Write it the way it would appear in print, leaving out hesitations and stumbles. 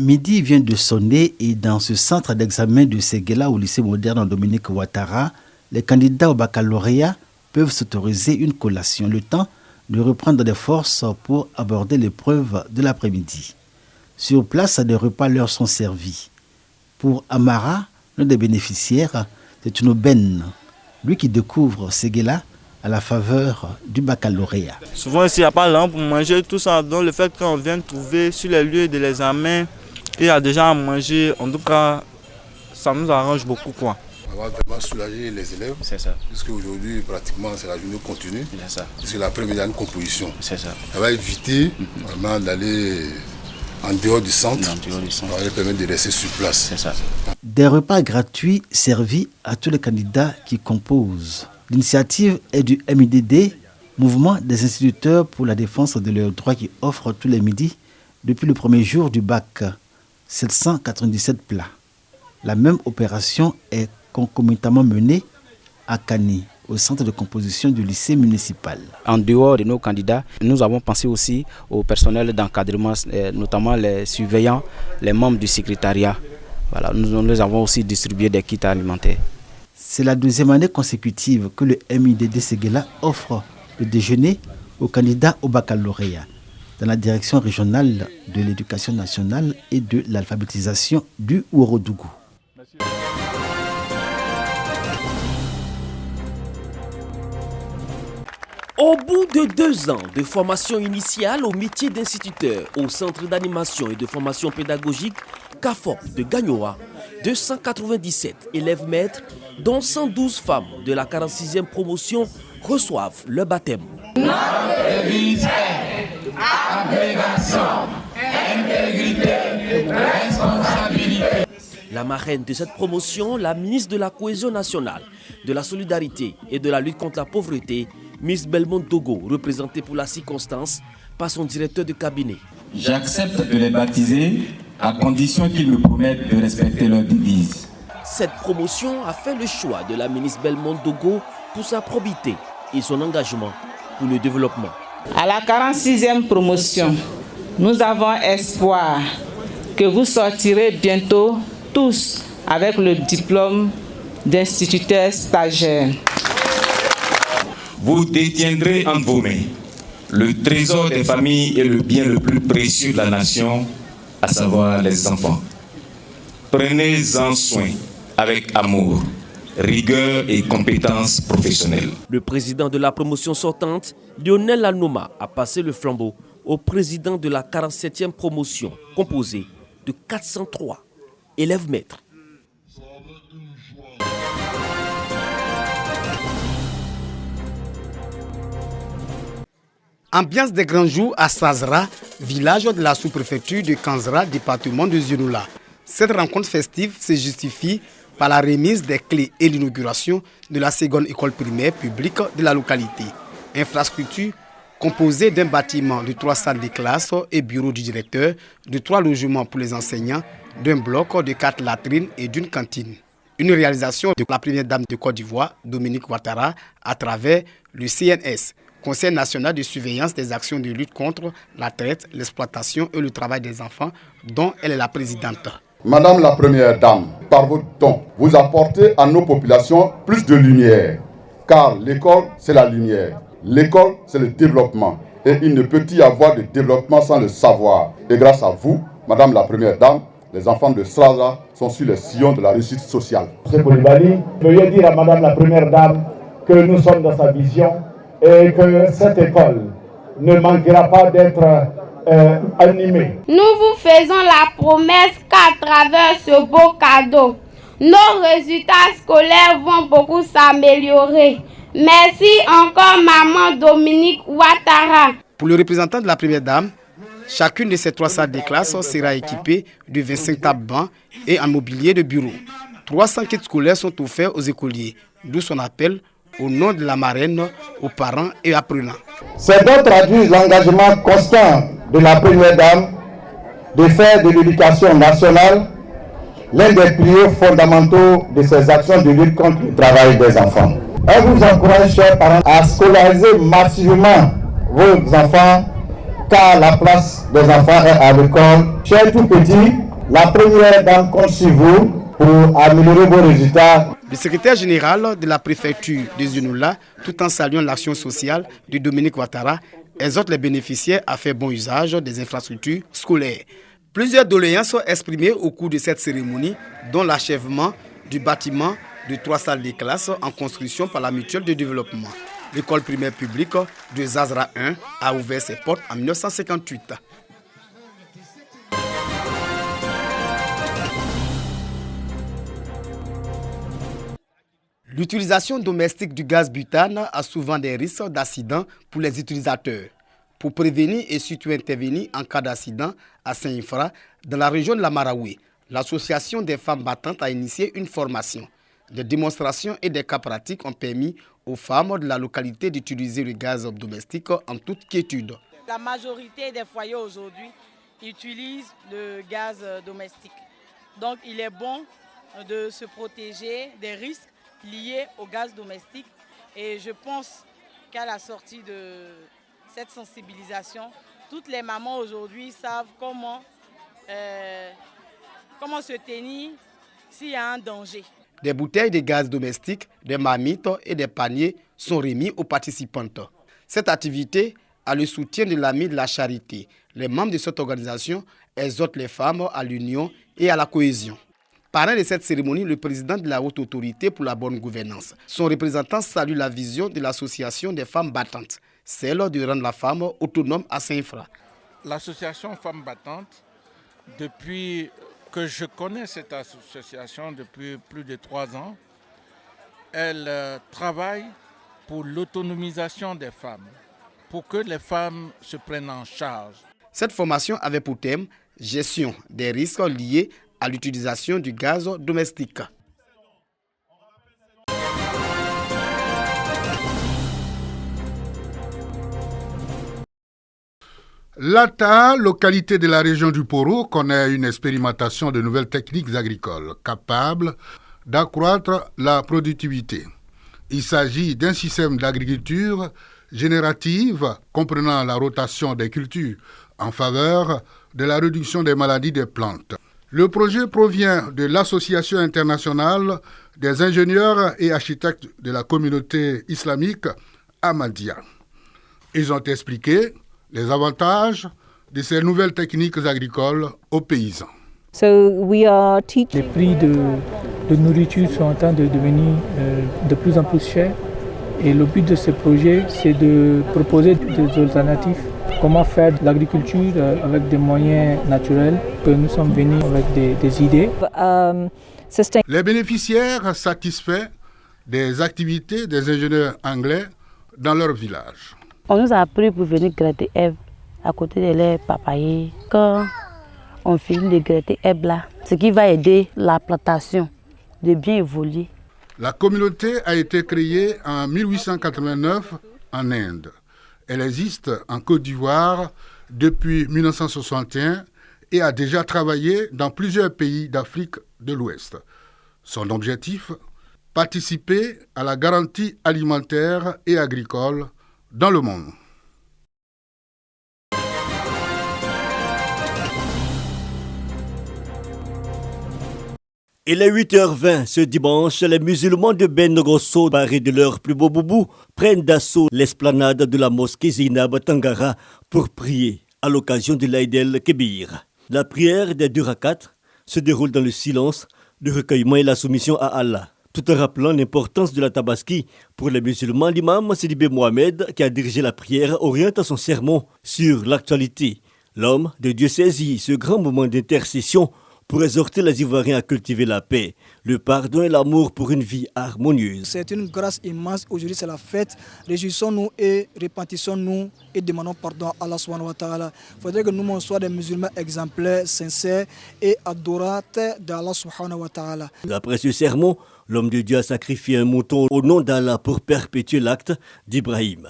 Midi vient de sonner et dans ce centre d'examen de Séguéla au lycée moderne Dominique Ouattara, les candidats au baccalauréat peuvent s'autoriser une collation, le temps de reprendre des forces pour aborder l'épreuve de l'après-midi. Sur place, des repas leur sont servis. Pour Amara, l'un des bénéficiaires, c'est une aubaine. Lui qui découvre Séguéla à la faveur du baccalauréat. Souvent ici, il n'y a pas de lampe pour manger, tout ça. Donc le fait qu'on vient trouver sur les lieux de l'examen, il y a déjà à manger, en tout cas, ça nous arrange beaucoup, quoi. On va vraiment soulager les élèves. C'est ça. Puisque aujourd'hui, pratiquement, c'est la journée continue. C'est ça. Puisque l'après-midi, il y a une composition. C'est ça. Ça va éviter vraiment d'aller en dehors du centre. Ça va leur permettre de rester sur place. C'est ça. Des repas gratuits servis à tous les candidats qui composent. L'initiative est du MIDD, Mouvement des instituteurs pour la défense de leurs droits, qui offre tous les midis, depuis le premier jour du bac, 797 plats. La même opération est concomitamment menée à Kani, au centre de composition du lycée municipal. En dehors de nos candidats, nous avons pensé aussi au personnel d'encadrement, notamment les surveillants, les membres du secrétariat. Voilà, nous avons aussi distribué des kits alimentaires. C'est la deuxième année consécutive que le MIDD Séguéla offre le déjeuner aux candidats au baccalauréat dans la direction régionale de l'éducation nationale et de l'alphabétisation du Ourodougou. Au bout de 2 ans de formation initiale au métier d'instituteur au Centre d'animation et de formation pédagogique CAFOP de Gagnoa, 297 élèves maîtres, dont 112 femmes de la 46e promotion, reçoivent le baptême. Notre devise est abnégation, intégrité, responsabilité. La marraine de cette promotion, la ministre de la Cohésion nationale, de la solidarité et de la lutte contre la pauvreté, Miss Belmont Dogo, représentée pour la circonstance par son directeur de cabinet. J'accepte de les baptiser à condition qu'ils me promettent de respecter leur devise. Cette promotion a fait le choix de la ministre Belmont Dogo pour sa probité et son engagement pour le développement. À la 46e promotion, nous avons espoir que vous sortirez bientôt tous avec le diplôme d'instituteur stagiaire. Vous détiendrez entre vos mains le trésor des familles et le bien le plus précieux de la nation, à savoir les enfants. Prenez-en soin avec amour, rigueur et compétences professionnelles. Le président de la promotion sortante, Lionel Lanoma, a passé le flambeau au président de la 47e promotion, composée de 403 élèves maîtres. Ambiance des grands jours à Sazra, village de la sous-préfecture de Kanzra, département de Zionoula. Cette rencontre festive se justifie par la remise des clés et l'inauguration de la seconde école primaire publique de la localité. Infrastructure composée d'un bâtiment de 3 salles de classe et bureau du directeur, de 3 logements pour les enseignants, d'un bloc de 4 latrines et d'une cantine. Une réalisation de la première dame de Côte d'Ivoire, Dominique Ouattara, à travers le CNS, Conseil national de surveillance des actions de lutte contre la traite, l'exploitation et le travail des enfants, dont elle est la présidente. Madame la Première Dame, par votre don, vous apportez à nos populations plus de lumière. Car l'école, c'est la lumière. L'école, c'est le développement. Et il ne peut y avoir de développement sans le savoir. Et grâce à vous, Madame la Première Dame, les enfants de Sraza sont sur les sillons de la réussite sociale. M. Koulibaly, veuillez dire à Madame la Première Dame que nous sommes dans sa vision et que cette école ne manquera pas d'être animée. Nous vous faisons la promesse qu'à travers ce beau cadeau, nos résultats scolaires vont beaucoup s'améliorer. Merci encore maman Dominique Ouattara. Pour le représentant de la Première Dame, chacune de ces 3 salles de classe sera équipée de 25 tables bancs et un mobilier de bureau. 300 kits scolaires sont offerts aux écoliers, d'où son appel au nom de la marraine aux parents et apprenants. Ces dons traduisent l'engagement constant de la Première Dame de faire de l'éducation nationale l'un des piliers fondamentaux de ses actions de lutte contre le travail des enfants. Elle vous encourage, chers parents, à scolariser massivement vos enfants, car la place des enfants est à l'école. Chers tout petits, La première dame compte sur vous pour améliorer vos résultats. Le secrétaire général de la préfecture de Zionoula, tout en saluant l'action sociale de Dominique Ouattara, exhorte les bénéficiaires à faire bon usage des infrastructures scolaires. Plusieurs doléances sont exprimées au cours de cette cérémonie, dont l'achèvement du bâtiment de 3 salles de classe en construction par la mutuelle de développement. L'école primaire publique de Zazra 1 a ouvert ses portes en 1958. L'utilisation domestique du gaz butane a souvent des risques d'accident pour les utilisateurs. Pour prévenir et surtout intervenir en cas d'accident à Saint-Infra, dans la région de la Marawi, l'Association des femmes battantes a initié une formation. Des démonstrations et des cas pratiques ont permis aux femmes de la localité d'utiliser le gaz domestique en toute quiétude. La majorité des foyers aujourd'hui utilisent le gaz domestique. Donc il est bon de se protéger des risques liés au gaz domestique. Et je pense qu'à la sortie de cette sensibilisation, toutes les mamans aujourd'hui savent comment se tenir s'il y a un danger. Des bouteilles de gaz domestique, des marmites et des paniers sont remis aux participantes. Cette activité a le soutien de l'Ami de la Charité. Les membres de cette organisation exhortent les femmes à l'union et à la cohésion. Parrain de cette cérémonie, le président de la Haute Autorité pour la bonne gouvernance. Son représentant salue la vision de l'association des femmes battantes, celle de rendre la femme autonome à Saint-Infra. L'association Femmes Battantes, depuis que je connais cette association depuis plus de 3 ans, elle travaille pour l'autonomisation des femmes, pour que les femmes se prennent en charge. Cette formation avait pour thème « Gestion des risques liés à l'utilisation du gaz domestique ». L'Ata, localité de la région du Poro, connaît une expérimentation de nouvelles techniques agricoles capables d'accroître la productivité. Il s'agit d'un système d'agriculture générative comprenant la rotation des cultures en faveur de la réduction des maladies des plantes. Le projet provient de l'Association internationale des ingénieurs et architectes de la communauté islamique Ahmadiyya. Ils ont expliqué les avantages de ces nouvelles techniques agricoles aux paysans. Les prix de nourriture sont en train de devenir de plus en plus chers. Et le but de ce projet, c'est de proposer des alternatives. Comment faire de l'agriculture avec des moyens naturels, que nous sommes venus avec des idées. Les bénéficiaires satisfaits des activités des ingénieurs anglais dans leur village. On nous a appris pour venir gratter herbes à côté de les papayers. Quand on finit de gratter herbes là, ce qui va aider la plantation de bien évoluer. La communauté a été créée en 1889 en Inde. Elle existe en Côte d'Ivoire depuis 1961 et a déjà travaillé dans plusieurs pays d'Afrique de l'Ouest. Son objectif, participer à la garantie alimentaire et agricole dans le monde. Il est 8h20 ce dimanche, les musulmans de Ben Rosso, barrés de leur plus beau boubou, prennent d'assaut l'esplanade de la mosquée Zinab Tangara pour prier à l'occasion de l'Aïd el-Kébir. La prière des 2 rakats se déroule dans le silence, le recueillement et la soumission à Allah. Tout en rappelant l'importance de la tabaski pour les musulmans, l'imam Sidibé Mohamed, qui a dirigé la prière, oriente son sermon sur l'actualité. L'homme de Dieu saisit ce grand moment d'intercession pour exhorter les Ivoiriens à cultiver la paix, le pardon et l'amour pour une vie harmonieuse. C'est une grâce immense. Aujourd'hui, c'est la fête. Réjouissons-nous et repentissons-nous et demandons pardon à Allah subhanahu wa ta'ala. Il faudrait que nous soyons des musulmans exemplaires, sincères et adorateurs d'Allah subhanahu wa ta'ala. Après ce sermon, l'homme de Dieu a sacrifié un mouton au nom d'Allah pour perpétuer l'acte d'Ibrahim.